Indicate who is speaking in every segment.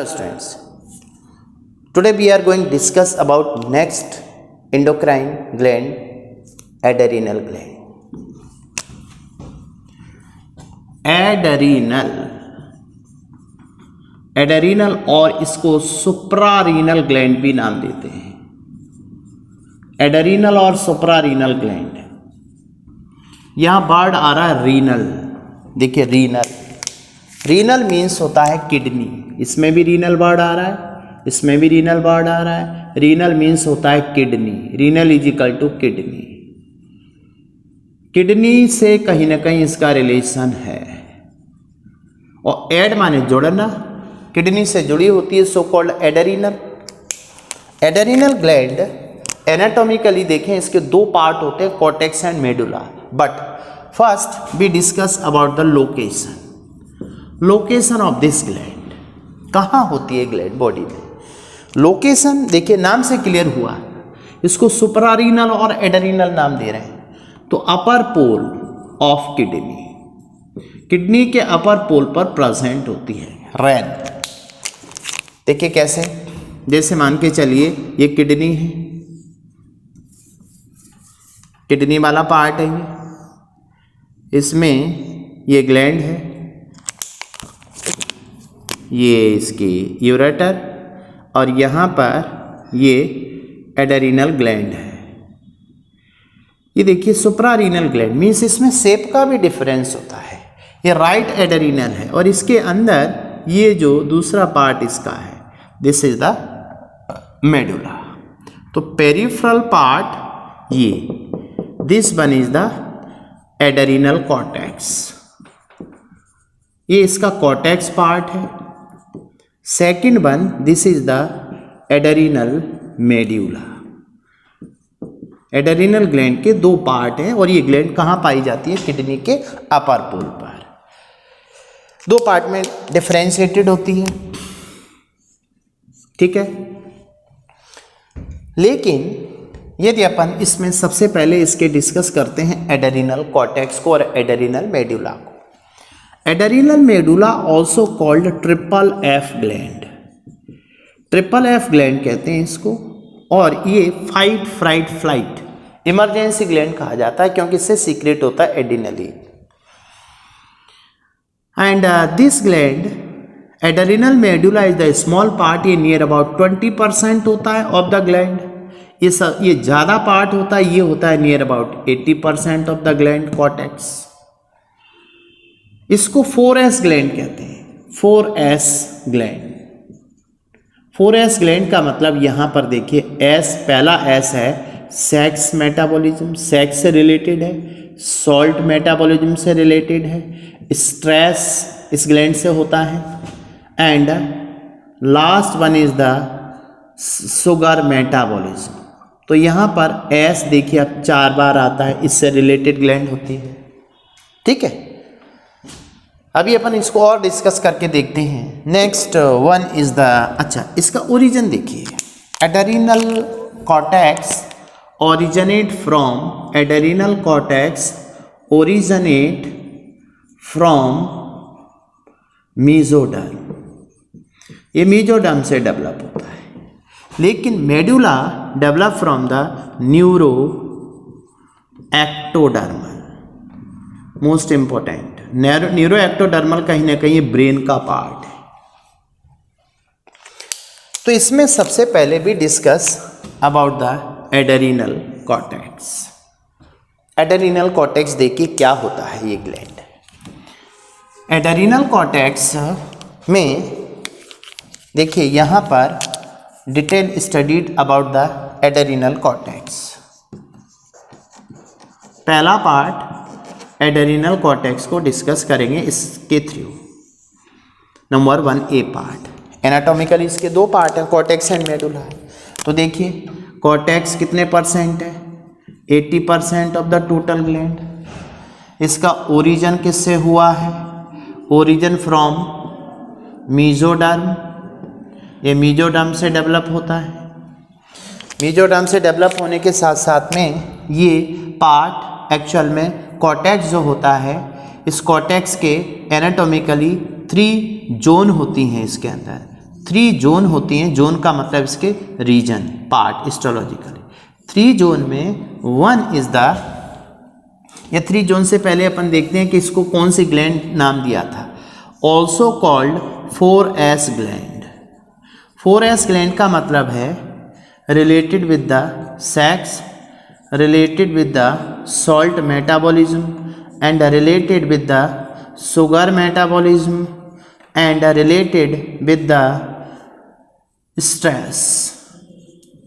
Speaker 1: students, today we are going to discuss about next endocrine gland, adrenal gland. एडरीनल और इसको suprarenal gland भी नाम देते हैं। एडरीनल और सुप्रारीनल ग्लैंड, यहां वर्ड आ रहा है रीनल। देखिए रीनल, रीनल मीन्स होता है किडनी। इसमें भी रीनल वर्ड आ रहा है, इसमें भी रीनल वर्ड आ रहा है। रीनल मीन्स होता है kidney. Renal is equal to kidney. Kidney से कहीं ना कहीं इसका रिलेशन है। और एड माने जोड़ना, किडनी से जुड़ी होती है, so called adrenal. Adrenal gland anatomically देखें इसके दो पार्ट होते हैं, cortex and medulla. But first we discuss about the location of this gland. कहाँ होती है ग्लैंड बॉडी में? लोकेशन देखिए नाम से क्लियर हुआ, इसको सुप्रारीनल और एडरीनल नाम दे रहे हैं। तो अपर पोल ऑफ किडनी, किडनी के अपर पोल पर प्रेजेंट होती है रेन। देखिए कैसे, जैसे मान के चलिए ये किडनी है, किडनी वाला पार्ट है ये, इसमें ये ग्लैंड है, ये इसकी यूरेटर, और यहाँ पर ये एडरीनल ग्लैंड है। ये देखिए सुप्रारीनल ग्लैंड मीन्स इसमें शेप का भी डिफरेंस होता है। ये राइट एडरीनल है और इसके अंदर ये जो दूसरा पार्ट इसका है, दिस इज द मेडुला। तो पेरिफेरल पार्ट ये, this one is the adrenal cortex, ये इसका कॉर्टेक्स पार्ट है। Second one, this is the adrenal medulla. Adrenal gland के दो पार्ट हैं और ये ग्लैंड कहाँ पाई जाती है? किडनी के अपर पोल पर। दो पार्ट में डिफरेंशिएटेड होती है, ठीक है। लेकिन यदि अपन इसमें सबसे पहले इसके डिस्कस करते हैं एडरीनल कॉर्टेक्स को और एडरीनल मेडुला को। Adrenal medulla also called triple F gland, triple F gland कहते हैं इसको। और ये fight fright flight emergency gland कहा जाता है क्योंकि इससे सीक्रेट होता है adrenaline. And this gland adrenal medulla is the small part, ये नियर अबाउट 20% होता है ऑफ द ग्लैंड। ये ज़्यादा पार्ट होता है, ये होता है near about 80% of the gland cortex. इसको 4S ग्लैंड कहते हैं, 4S ग्लैंड। 4S ग्लैंड का मतलब यहाँ पर देखिए S, पहला S है सेक्स मेटाबॉलिज्म, सेक्स से रिलेटेड है। सॉल्ट मेटाबॉलिज्म से रिलेटेड है। स्ट्रेस इस ग्लैंड से होता है। And last one is the sugar metabolism. तो यहाँ पर S देखिए अब 4 बार आता है, इससे रिलेटेड ग्लैंड होती है, ठीक है। अभी अपन इसको और डिस्कस करके देखते हैं। नेक्स्ट वन इज द, अच्छा इसका ओरिजिन देखिए। Adrenal cortex originate from, adrenal cortex originate from mesoderm, ये मीजोडर्म से डेवलप होता है। लेकिन medulla develop from the neuro ectodermal, most important. Neuro ectodermal कहीं ना कहीं ब्रेन का पार्ट है। तो इसमें सबसे पहले भी discuss about the adrenal cortex. Adrenal cortex देखिए क्या होता है ये ग्लैंड। एडरीनल कॉर्टेक्स में देखिए यहाँ पर detail studied about the adrenal cortex. पहला पार्ट एडरीनल कॉर्टेक्स को डिस्कस करेंगे इसके थ्रू। नंबर 1 ए पार्ट, एनाटॉमिकली इसके दो पार्ट हैं, कॉर्टेक्स एंड मेडुला। तो देखिए कॉर्टेक्स कितने परसेंट है? 80% ऑफ द टोटल ग्लैंड। इसका ओरिजिन किससे हुआ है? ओरिजिन फ्रॉम मीजोडर्म, ये मीजोडर्म से डेवलप होता है। मीजोडर्म से डेवलप होने के साथ साथ में ये पार्ट एक्चुअल में कॉर्टेक्स जो होता है, इस कॉर्टेक्स के एनाटॉमिकली 3 जोन होती हैं इसके अंदर। 3 जोन होती हैं, जोन का मतलब इसके रीजन, पार्ट हिस्टोलॉजिकली। 3 जोन में 1 इज द, या 3 जोन से पहले अपन देखते हैं कि इसको कौन सी ग्लैंड नाम दिया था, also called 4S gland. 4S gland का मतलब है related with the sex, related with the salt metabolism and related with the sugar metabolism and related with the stress.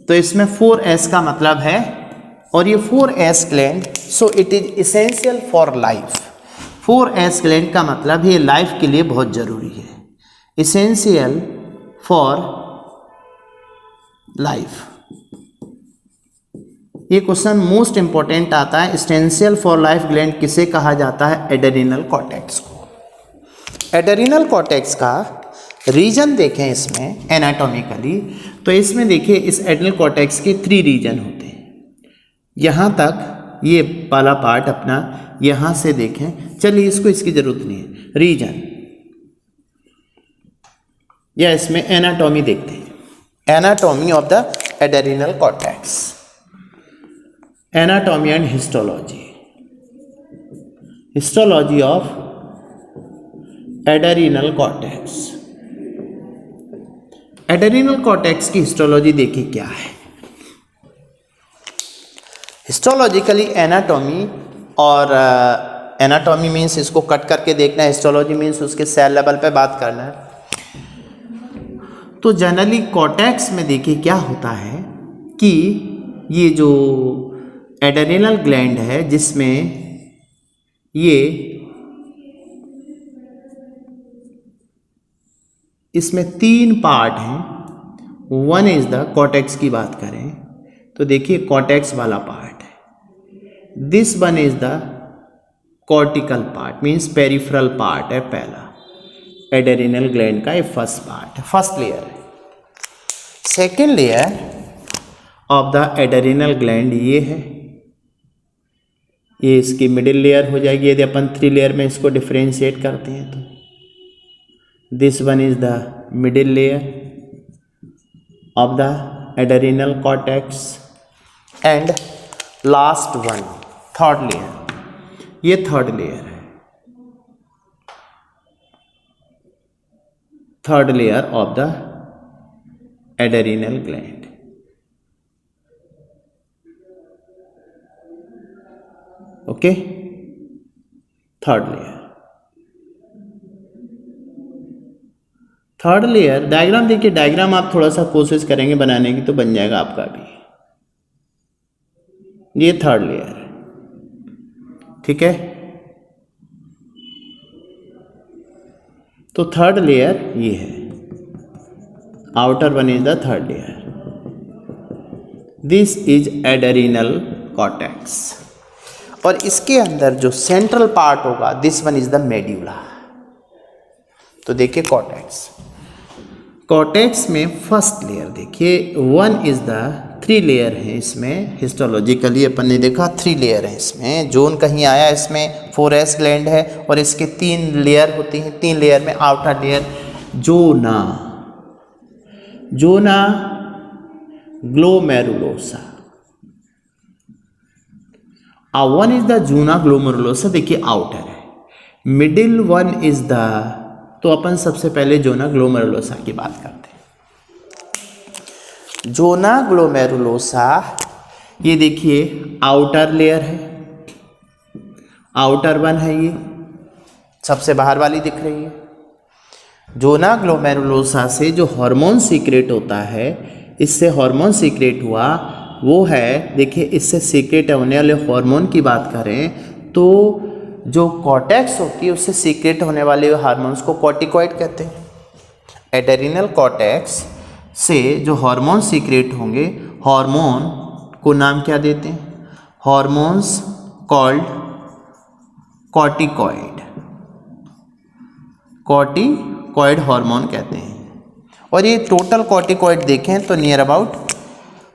Speaker 1: तो इसमें 4S का मतलब है, और ये 4S gland, so it is essential for life. 4S gland का मतलब ये लाइफ के लिए बहुत जरूरी है, इसेंशियल फॉर लाइफ। ये क्वेश्चन मोस्ट इंपॉर्टेंट आता है, इसेंशियल फॉर लाइफ ग्लैंड किसे कहा जाता है, एड्रेनल कॉर्टेक्स को। एड्रेनल कॉर्टेक्स का रीजन देखें इसमें एनाटॉमिकली, तो इसमें देखिए इस एड्रेनल कॉर्टेक्स के 3 रीजन होते हैं। यहाँ तक ये वाला पार्ट अपना, यहाँ से देखें, चलिए इसको, इसकी जरूरत नहीं है, रीजन या इसमें एनाटॉमी देखते हैं, anatomy of the adrenal cortex, anatomy and histology, histology of adrenal cortex. Adrenal cortex की हिस्टोलॉजी देखिए क्या है। हिस्टोलॉजिकली एनाटॉमी, और एनाटॉमी मीन्स इसको कट करके देखना है, हिस्टोलॉजी मीन्स उसके सेल लेवल पे बात करना है। तो जनरली कॉर्टेक्स में देखिए क्या होता है कि ये जो एड्रेनल ग्लैंड है, जिसमें ये इसमें 3 पार्ट हैं। 1 इज द, कॉर्टेक्स की बात करें तो देखिए कॉर्टेक्स वाला पार्ट है, this 1 is the cortical part, means peripheral part है पहला, एड्रेनल ग्लैंड का ये फर्स्ट पार्ट है, फर्स्ट लेयर है। Second layer of the adrenal gland ये है, ये इसकी मिडिल लेयर हो जाएगी यदि अपन 3 लेयर में इसको डिफ्रेंशिएट करते हैं तो। This one is the middle layer of the adrenal cortex and last one third layer, ये थर्ड लेयर है, third layer of the adrenal gland. Okay, third layer. Third layer diagram देखिए, diagram आप थोड़ा सा कोशिश करेंगे बनाने की तो बन जाएगा आपका भी। ये थर्ड लेयर है, ठीक है। तो थर्ड लेयर ये है, outer one is the third layer, this is adrenal cortex. और इसके अंदर जो सेंट्रल पार्ट होगा, this one is the medulla. तो देखिए कॉर्टेक्स, कॉर्टेक्स में फर्स्ट लेयर देखिए 1 इज द, 3 लेयर है इसमें, हिस्टोलॉजिकली अपन ने देखा 3 लेयर है इसमें, जोन कहीं आया इसमें 4S ग्लैंड है, और इसके 3 लेयर होती हैं। 3 लेयर में outer layer zona, zona glomerulosa, 1 is the zona glomerulosa, देखिए आउटर है। मिडिल 1 इज द, तो अपन सबसे पहले जोना ग्लोमेरुलोसा की बात करते हैं। जोना ग्लोमेरुलोसा ये देखिए आउटर लेयर है, आउटर 1 है, ये सबसे बाहर वाली दिख रही है। जोना ग्लोमेरुलोसा से जो हार्मोन सीक्रेट होता है, इससे हार्मोन सीक्रेट हुआ, वो है देखिए, इससे सीक्रेट होने वाले हार्मोन की बात करें तो जो कॉर्टेक्स होती है उससे सीक्रेट होने वाले हार्मोन्स को कॉर्टिकॉइड कहते हैं। एड्रेनल कॉर्टेक्स से जो हार्मोन सीक्रेट होंगे, हार्मोन को नाम क्या देते हैं, hormones called corticoid, corticoid hormone कहते हैं। और ये टोटल कॉर्टिकॉइड देखें तो near about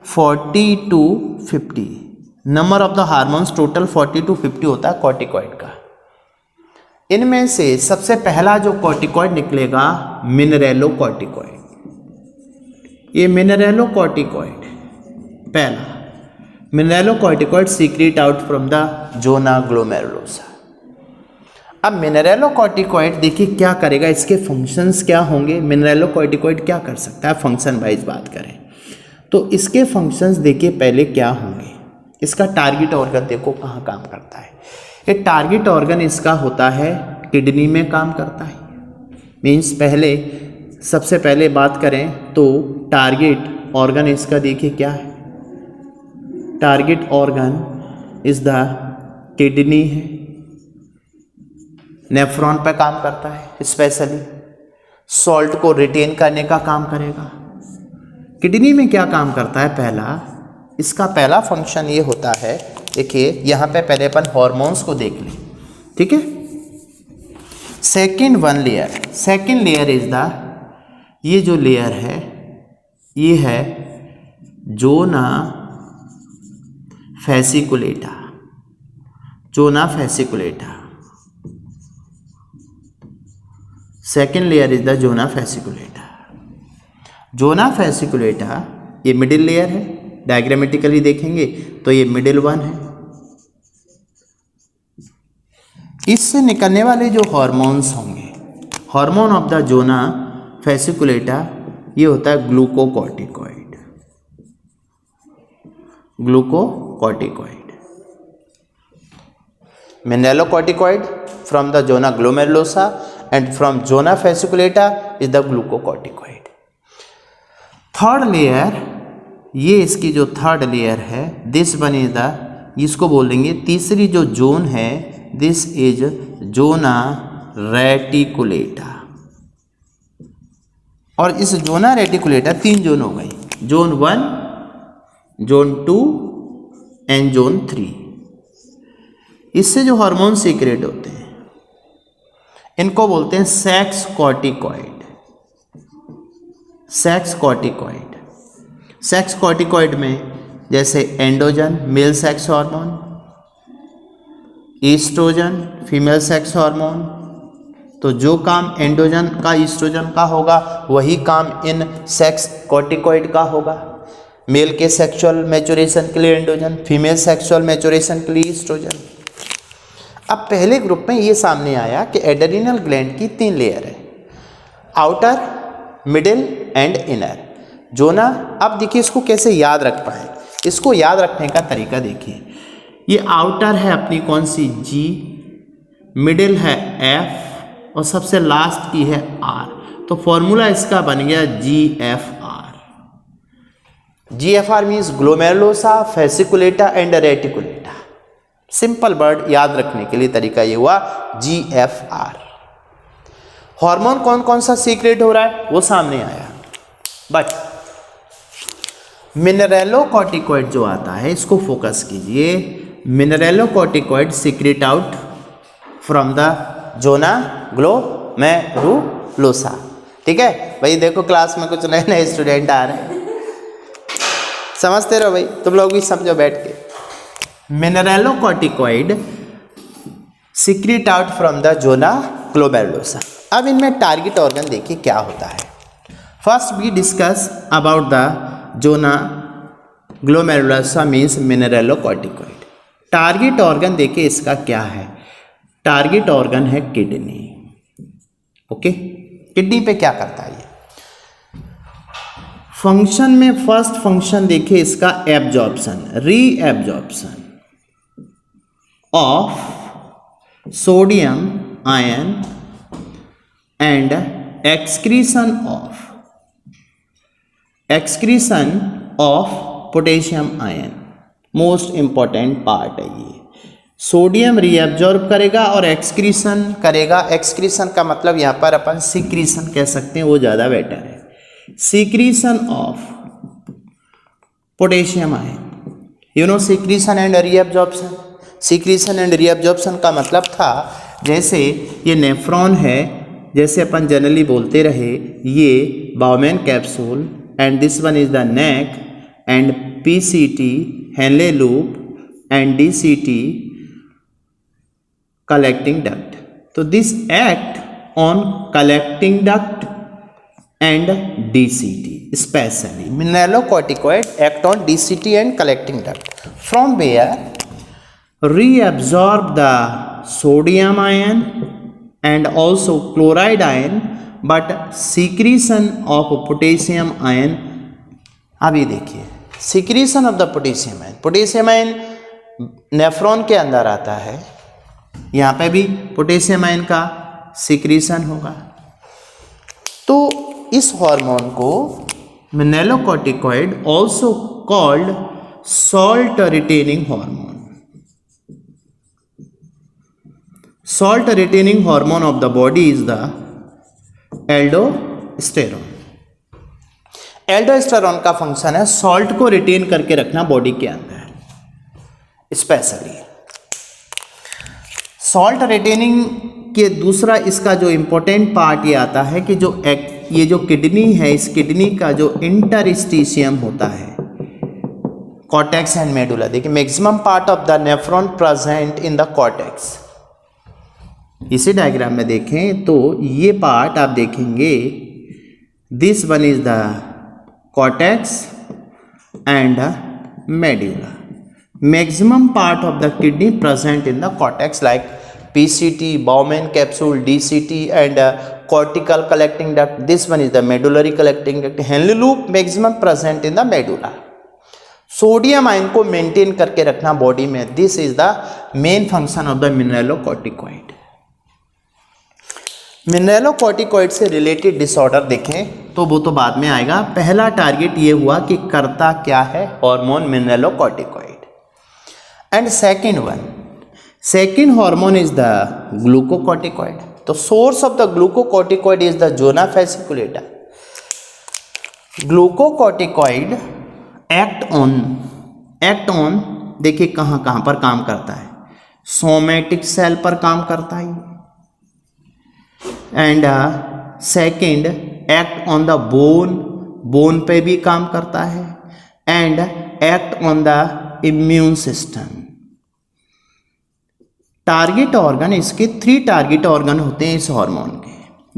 Speaker 1: 40 to 50 number of the hormones, total 40 to 50 होता है कॉर्टिकॉइड का। इनमें से सबसे पहला जो कॉर्टिकॉइड निकलेगा मिनरेलो कॉर्टिकॉइड, ये मिनरेलोकॉर्टिकॉइड, पहला mineralocorticoid secrete out from the zona glomerulosa. अब मिनरेलोकॉर्टिकॉइड देखिए क्या करेगा, इसके फंक्शंस क्या होंगे, मिनरेलोकॉर्टिकॉइड क्या कर सकता है फंक्शन वाइज बात करें तो इसके फंक्शंस देखिए पहले क्या होंगे। इसका टारगेट ऑर्गन देखो कहाँ काम करता है, ये टारगेट ऑर्गन इसका होता है किडनी में काम करता है। मीन्स पहले सबसे पहले बात करें तो टारगेट ऑर्गन इसका देखिए क्या है, target organ is the kidney है, नेफ्रॉन पे काम करता है, स्पेशली सॉल्ट को रिटेन करने का काम करेगा। किडनी में क्या काम करता है, पहला इसका पहला फंक्शन ये होता है, देखिए यहाँ पे पहले अपन हॉर्मोन्स को देख लें, ठीक है। सेकेंड लेयर इज द, ये जो लेयर है ये है zona fasciculata, zona fasciculata. Second layer is the zona fasciculata. Zona fasciculata ये मिडिल लेयर है, डायग्रामेटिकली देखेंगे तो ये मिडिल वन है। इससे निकलने वाले जो हॉर्मोन्स होंगे, hormone of the zona fasciculata ये होता है glucocorticoid, glucocorticoid. Mineralocorticoid from the zona glomerulosa and from zona fasciculata is the glucocorticoid. Third layer, ये इसकी जो थर्ड लेयर है, दिस वन इज द, इसको बोलेंगे तीसरी जो जोन है, दिस इज जोना रेटिकुलेटा। और इस जोना रेटिकुलेटा तीन जोन हो गई, जोन 1, जोन 2 एंड जोन 3। इससे जो हार्मोन सीक्रेट होते हैं इनको बोलते हैं sex corticoid, sex corticoid. Sex corticoid में जैसे androgen male sex hormone, oestrogen female sex hormone. तो जो काम एंडोजन का ईस्ट्रोजन का होगा वही काम इन सेक्स कॉर्टिकॉइड का होगा। मेल के सेक्सुअल मैच्योरेशन के लिए एंडोजन, फीमेल सेक्सुअल मैच्योरेशन के लिए ईस्ट्रोजन। अब पहले ग्रुप में ये सामने आया कि एड्रेनल ग्लैंड की 3 लेयर है, आउटर, मिडिल एंड इनर। जोना, अब देखिए इसको कैसे याद रख पाए, इसको याद रखने का तरीका देखिए। ये आउटर है अपनी कौन सी, जी, मिडिल है एफ और सबसे लास्ट की है आर। तो फॉर्मूला इसका बन गया GFR। GFR means glomerulosa fasciculata and reticulata. Simple word याद रखने के लिए तरीका ये हुआ GFR। हार्मोन कौन कौन सा सीक्रेट हो रहा है वो सामने आया, बट मिनरेलोकॉर्टिकॉइड जो आता है इसको फोकस कीजिए। Mineralocorticoid secrete out from the zona glomerulosa. ठीक है भाई, देखो क्लास में कुछ नए नए स्टूडेंट आ रहे हैं, समझते रहो भाई, तुम लोग भी समझो बैठ के। Mineralocorticoid secrete out from the zona glomerulosa. अब इनमें टारगेट ऑर्गन देखिए क्या होता है। First we discuss about the zona glomerulosa means mineralocorticoid. Target organ देखिए इसका क्या है, टारगेट ऑर्गन है किडनी। ओके, किडनी पे क्या करता है ये फंक्शन में, फर्स्ट फंक्शन देखिए इसका absorption, reabsorption of sodium ion and excretion of potassium ion. Most important part है ये। सोडियम रीएब्जॉर्ब करेगा और एक्सक्रीशन करेगा। एक्सक्रीशन का मतलब यहाँ पर अपन सीक्रीशन कह सकते हैं, वो ज़्यादा बेटर है। Secretion of potassium ion, you know secretion and reabsorption. Secretion and reabsorption का मतलब था जैसे ये नेफ्रॉन है, जैसे अपन जनरली बोलते रहे ये bowmen capsule and this one is the neck and PCT Henle loop and DCT collecting duct. तो this act on collecting duct and DCT, specially mineralocorticoid act on DCT and collecting duct from where reabsorb the sodium ion and also chloride ion but secretion of potassium ion. अभी देखिए secretion of the potassium ion nephron के अंदर आता है, यहाँ पे भी potassium ion का सिक्रीशन होगा। तो इस हार्मोन को mineralocorticoid also called salt retaining hormone. Salt retaining hormone of the body is the aldosterone. Aldosterone का फंक्शन है सॉल्ट को रिटेन करके रखना बॉडी के अंदर। स्पेशली सॉल्ट रिटेनिंग के दूसरा इसका जो इंपॉर्टेंट पार्ट ये आता है कि ये जो किडनी है, इस किडनी का जो इंटरस्टिशियम होता है कॉर्टेक्स एंड मेडुला, देखिए maximum part of the nephron present in the cortex. इसी डायग्राम में देखें तो ये पार्ट आप देखेंगे, this one is the cortex and medulla. Maximum part of the kidney present in the cortex like PCT, Bowman capsule, DCT and cortical collecting duct. This one is the medullary collecting duct. Henle loop maximum present in the medulla. Sodium ion को maintain करके रखना body में, this is the main function of the mineralocorticoid. Mineralocorticoid से related disorder देखें तो वो तो बाद में आएगा। पहला टारगेट ये हुआ कि करता क्या है hormone mineralocorticoid, and second hormone is the glucocorticoid. तो source of the glucocorticoid is the zona fasciculata. Glucocorticoid act on देखिए कहाँ कहाँ पर काम करता है, सोमैटिक सेल पर काम करता है, and second act on the bone पे भी काम करता है, and act on the immune system. Target organ, इसके 3 टारगेट ऑर्गन होते हैं इस हार्मोन के,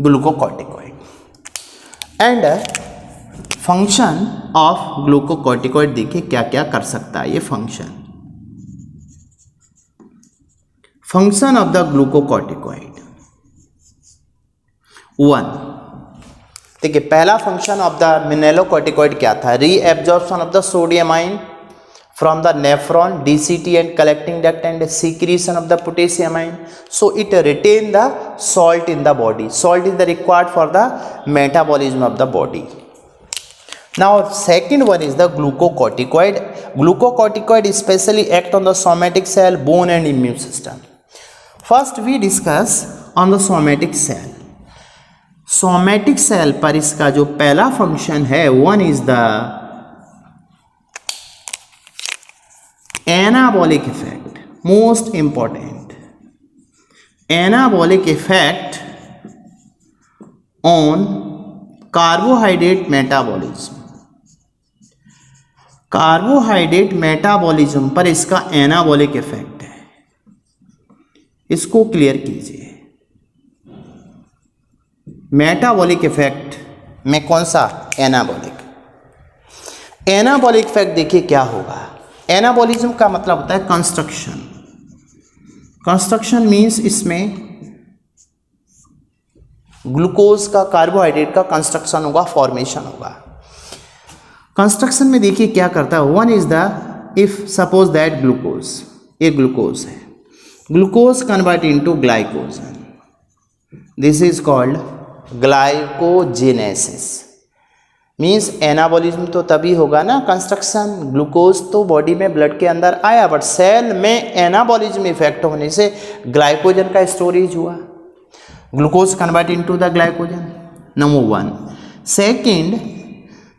Speaker 1: glucocorticoid. And function of glucocorticoid देखिए क्या क्या कर सकता है ये फंक्शन ऑफ द ग्लूकोकॉर्टिकॉइड। 1 देखिए पहला फंक्शन ऑफ द मिनरलोकॉर्टिकॉइड क्या था, reabsorption of the sodium ion from the nephron, DCT and collecting duct and secretion of the potassium ion. So it retain the salt in the body. Salt is the required for the metabolism of the body. Now second one is the glucocorticoid. Glucocorticoid especially act on the somatic cell, bone and immune system. First we discuss on the somatic cell. Somatic cell पर इसका जो पहला function है, one is the anabolic effect, most important anabolic effect on carbohydrate metabolism। Carbohydrate metabolism पर इसका anabolic effect है, इसको clear कीजिए। मेटाबॉलिक इफेक्ट में कौन सा, एनाबॉलिक इफेक्ट देखिए क्या होगा। एनाबॉलिज्म का मतलब होता है कंस्ट्रक्शन मीन्स इसमें ग्लूकोज का, कार्बोहाइड्रेट का कंस्ट्रक्शन होगा, फॉर्मेशन होगा। कंस्ट्रक्शन में देखिए क्या करता है, one is the, if suppose that glucose, ये ग्लूकोज है, glucose convert into glycogen, this is called glycogenesis. Means anabolism तो तभी होगा ना, कंस्ट्रक्शन, ग्लूकोज तो बॉडी में ब्लड के अंदर आया, बट सेल में एनाबॉलिज्म इफेक्ट होने से ग्लाइकोजन का स्टोरेज हुआ, glucose convert into the glycogen, number 1।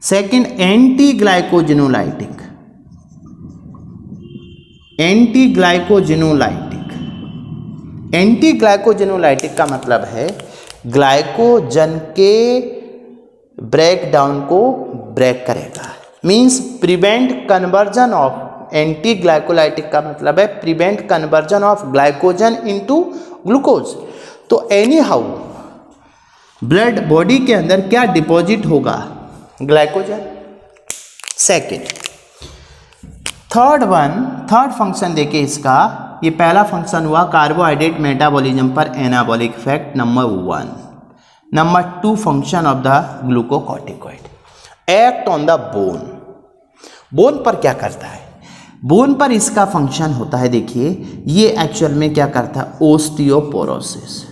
Speaker 1: Second anti ग्लाइकोजेनोलाइटिक का मतलब है ग्लाइकोजन के ब्रेक डाउन को ब्रेक करेगा, means prevent conversion of, anti glycolytic का मतलब है prevent conversion of glycogen into glucose. तो एनी हाउ ब्लड बॉडी के अंदर क्या डिपॉजिट होगा, ग्लाइकोजन। सेकेंड, थर्ड फंक्शन देखिए इसका, ये पहला फंक्शन हुआ कार्बोहाइड्रेट मेटाबॉलिज्म पर anabolic effect number 1। Number 2 function of the glucocorticoid, act on the bone. Bone पर क्या करता है? बोन पर इसका फंक्शन होता है, देखिए ये एक्चुअल में क्या करता है, ओस्टियोपोरोसिस।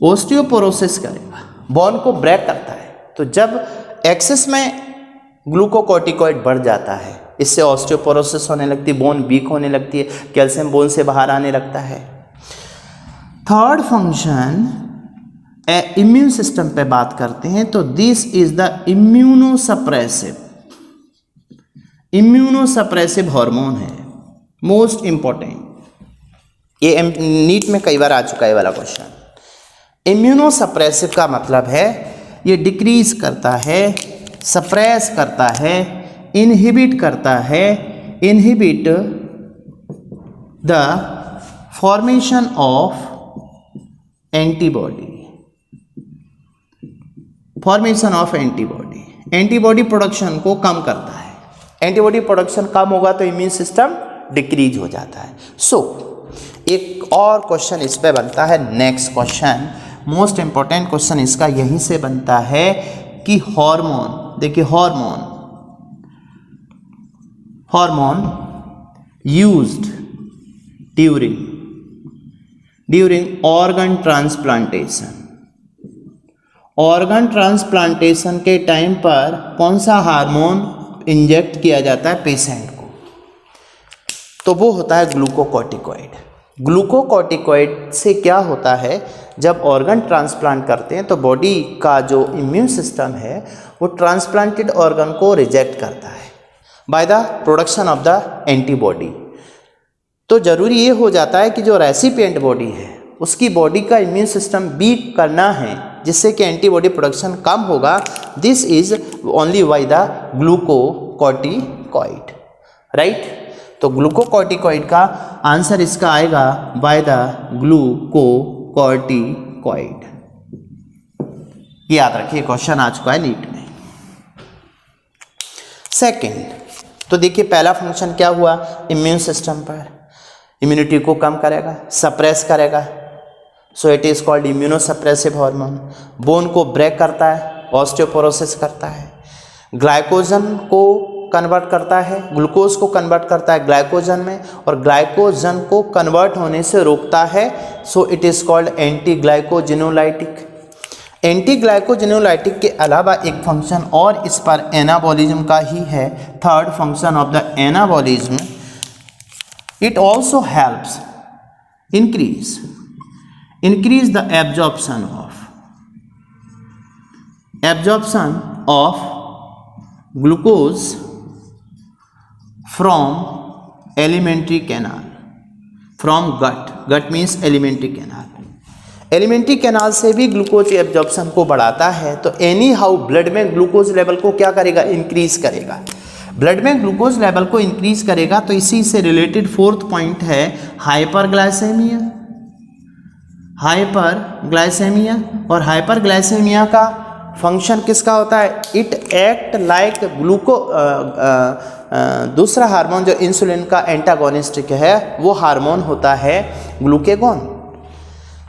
Speaker 1: ओस्टियोपोरोसिस करेगा, बोन को ब्रेक करता है। तो जब एक्सेस में ग्लूकोकॉर्टिकॉइड बढ़ जाता है, इससे ऑस्टियोपोरोसिस होने लगती है, बोन वीक होने लगती है, कैल्शियम बोन से बाहर आने लगता है। थर्ड फंक्शन इम्यून सिस्टम पे बात करते हैं, तो this is the immunosuppressive hormone है, मोस्ट इंपॉर्टेंट। ये नीट में कई बार आ चुका है वाला क्वेश्चन। इम्यूनोसप्रेसिव का मतलब है ये डिक्रीज करता है, सप्रेस करता है, इनहिबिट करता है, inhibit the formation of antibody, antibody production को कम करता है। एंटीबॉडी प्रोडक्शन कम होगा तो इम्यून सिस्टम डिक्रीज हो जाता है। एक और क्वेश्चन इस पे बनता है, next question most important question इसका यहीं से बनता है कि हार्मोन, देखिए hormone used during organ transplantation के टाइम पर कौन सा हार्मोन इंजेक्ट किया जाता है पेशेंट को? तो वो होता है ग्लूकोकॉर्टिकॉइड। ग्लूकोकॉर्टिकॉइड से क्या होता है, जब ऑर्गन ट्रांसप्लांट करते हैं तो बॉडी का जो इम्यून सिस्टम है वो ट्रांसप्लांटेड ऑर्गन को रिजेक्ट करता है by the production of the antibody. तो ज़रूरी ये हो जाता है कि जो रेसिपिएंट बॉडी है उसकी बॉडी का इम्यून सिस्टम बीट करना है, जिससे कि एंटीबॉडी प्रोडक्शन कम होगा। This is only by the glucocorticoid, right. तो ग्लूकोकॉर्टिकॉइड का आंसर इसका आएगा बाय द ग्लूकोकॉर्टिकॉइड। याद रखिए, क्वेश्चन आ चुका है नीट में। सेकंड, तो देखिए पहला फंक्शन क्या हुआ, इम्यून सिस्टम पर, इम्यूनिटी को कम करेगा, सप्रेस करेगा, सो it is called immunosuppressive hormone. Bone को ब्रेक करता है, ऑस्टियोपोरोसिस करता है, ग्लाइकोजन को कन्वर्ट करता है, ग्लूकोज को कन्वर्ट करता है ग्लाइकोजन में, और ग्लाइकोजन को कन्वर्ट होने से रोकता है, so it is called anti glycogenolytic. Anti glycogenolytic के अलावा एक फंक्शन और इस पर एनाबॉलिज्म का ही है, third function of the anabolism, it also helps increase the absorption of glucose from alimentary canal, from gut means alimentary canal से भी ग्लूकोज एब्जॉर्प्शन को बढ़ाता है। तो एनी हाउ ब्लड में ग्लूकोज लेवल को क्या करेगा, इंक्रीज करेगा। ब्लड में ग्लूकोज लेवल को इंक्रीज करेगा, तो इसी से रिलेटेड फोर्थ पॉइंट है हाइपरग्लाइसेमिया। और हाइपरग्लाइसेमिया का फंक्शन किसका होता है, इट एक्ट लाइक दूसरा हार्मोन जो इंसुलिन का एंटागोनिस्टिक है वो हार्मोन होता है ग्लूकेगॉन।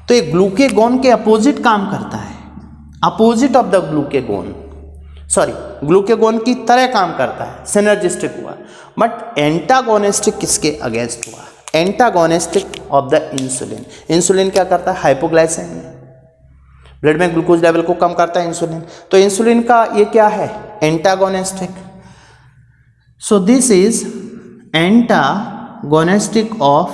Speaker 1: तो ये ग्लूकेगॉन के अपोजिट काम करता है, अपोजिट ऑफ द ग्लूकेगॉन की तरह काम करता है, सिनर्जिस्टिक हुआ। बट एंटागोनिस्टिक किसके अगेंस्ट हुआ, antagonistic of the insulin. Insulin क्या करता है, हाइपोग्लाइसेमिया, ब्लड में ग्लूकोज लेवल को कम करता है इंसुलिन। तो इंसुलिन का ये क्या है, antagonistic. So this is antagonistic of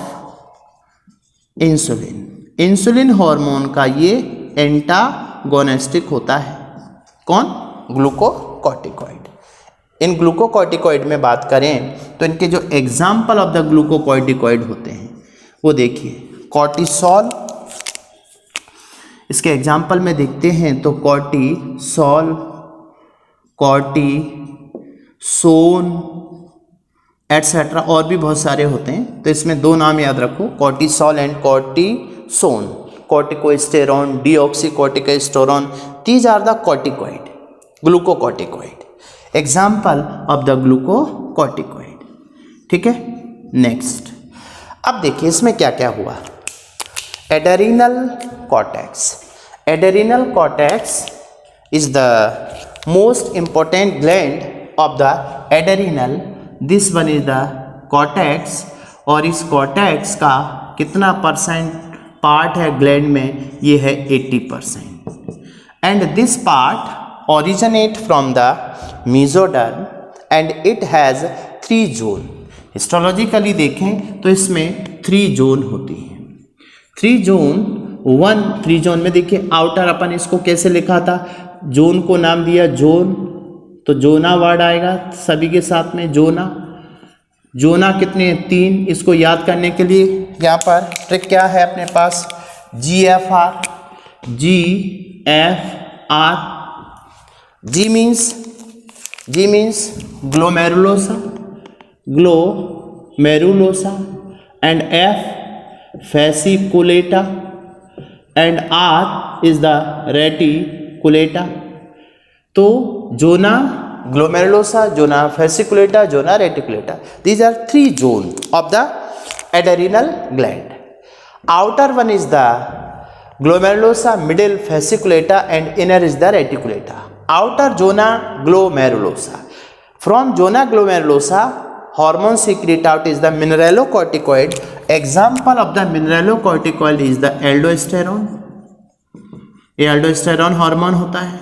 Speaker 1: insulin. Insulin hormone का ये एंटागोनिस्टिक होता है, कौन, ग्लूकोकॉर्टिकॉइड। इन ग्लूकोकॉर्टिकॉइड में बात करें तो इनके जो एग्जाम्पल ऑफ द ग्लूकोकॉर्टिकॉइड होते हैं वो देखिए, कॉर्टिसोल, इसके एग्जाम्पल में देखते हैं तो कॉर्टिसोल, कॉर्टिसोन एटसेट्रा, और भी बहुत सारे होते हैं। तो इसमें दो नाम याद रखो, cortisol and cortisone. Corticosterone, deoxycorticosterone, these are the corticoid. Glucocorticoid, example of the glucocorticoid. ठीक है, नेक्स्ट अब देखिए इसमें क्या क्या हुआ। Adrenal cortex, adrenal cortex is the most important gland of the adrenal, this one is the cortex, और इस कॉर्टेक्स का कितना परसेंट पार्ट है ग्लैंड में, ये है 80%, and this part originate from the mesoderm and it has 3 zone. Histologically देखें तो इसमें 3 जोन होती हैं। 3 जोन में देखिए आउटर, अपन इसको कैसे लिखा था, जोन को नाम दिया जोन, तो जोना वर्ड आएगा सभी के साथ में, जोना। जोना कितने हैं, 3। इसको याद करने के लिए यहाँ पर ट्रिक क्या है अपने पास, GFR, G means glomerulosa and F fasciculata and R is the reticulata। तो जोना ग्लोमेरुलोसा, zona fasciculata, zona reticulata, these are 3 zones of the adrenal gland. Outer one is the glomerulosa, middle fasciculata and inner is the reticulata. Outer zona glomerulosa. From zona glomerulosa hormone secrete out is the mineralocorticoid. Example of the mineralocorticoid is the aldosterone. ये aldosterone hormone होता है।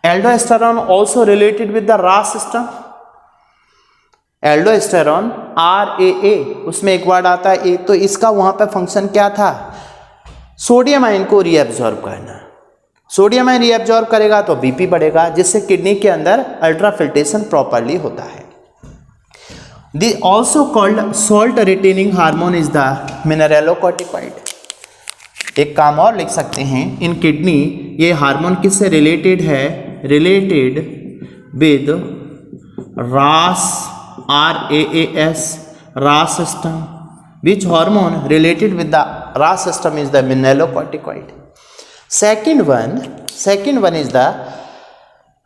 Speaker 1: aldosterone also related with the RAS system. aldosterone RAA, उसमें एक word आता है ए, तो इसका वहां पे फंक्शन क्या था, सोडियम आयन को रीएब्जॉर्ब करना। सोडियम आयन रीएब्जॉर्ब करेगा तो बीपी बढ़ेगा, जिससे किडनी के अंदर अल्ट्राफिल्ट्रेशन प्रॉपरली होता है। The also called salt retaining hormone is the mineralocorticoid. एक काम और लिख सकते हैं, इन किडनी ये हार्मोन किससे रिलेटेड है, related with RAS, RAAS, RAS system. Which hormone related with the RAS system is the mineralocorticoid. Second one is the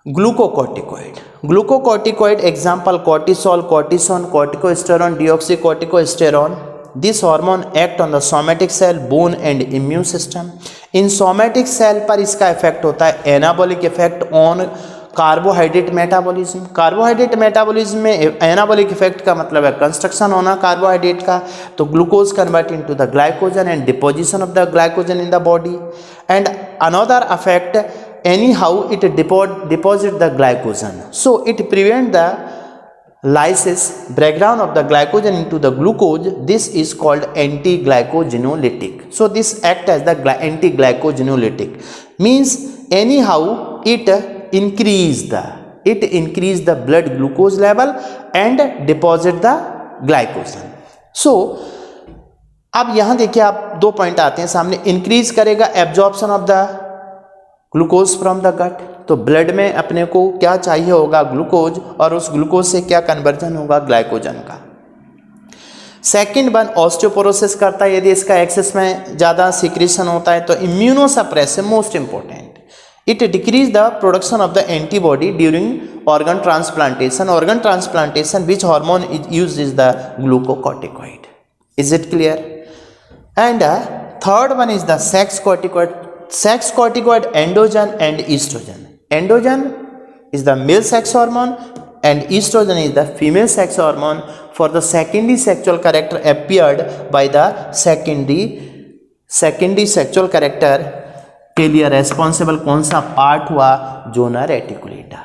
Speaker 1: glucocorticoid. Glucocorticoid example cortisol, cortisone, corticosterone, deoxycorticosterone. This hormone act on the somatic cell, bone and immune system. In somatic cell पर इसका effect होता है anabolic effect on carbohydrate metabolism. Carbohydrate metabolism में anabolic effect का मतलब है construction होना carbohydrate का, तो glucose convert into the glycogen and deposition of the glycogen in the body, and another affect anyhow it deposit the glycogen, so it prevent the lysis breakdown of the glycogen into the glucose. This is called anti-glycogenolytic. So this act as the anti-glycogenolytic, means anyhow it increase the blood glucose level and deposit the glycogen. So अब यहाँ देखिए आप 2 point आते हैं सामने, increase करेगा absorption of the glucose from the gut, तो blood में अपने को क्या चाहिए होगा, ग्लूकोज, और उस ग्लूकोज से क्या कन्वर्जन होगा, ग्लाइकोजन का। सेकंड वन ऑस्टियोपोरोसिस करता है, यदि इसका एक्सेस में ज़्यादा सिक्रीशन होता है तो immunosuppressive, most important, it decrease the production of the antibody during organ transplantation which hormone is used is the glucocorticoid. Is it clear? And third one is the sex corticoid, androgen and estrogen. Androgen is the male sex hormone and estrogen is the female sex hormone. For the secondary sexual character appeared by the secondary sexual character के लिए responsible कौन सा part हुआ, जोना reticulata.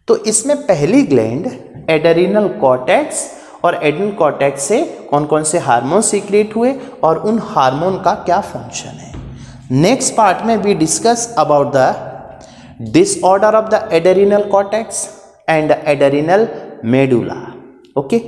Speaker 1: तो इसमें पहली gland adrenal cortex, और adrenal cortex से कौन कौन से हार्मोन सीक्रेट हुए और उन हार्मोन का क्या फंक्शन है। नेक्स्ट पार्ट में we discuss about the disorder of the adrenal cortex and adrenal medulla. Okay.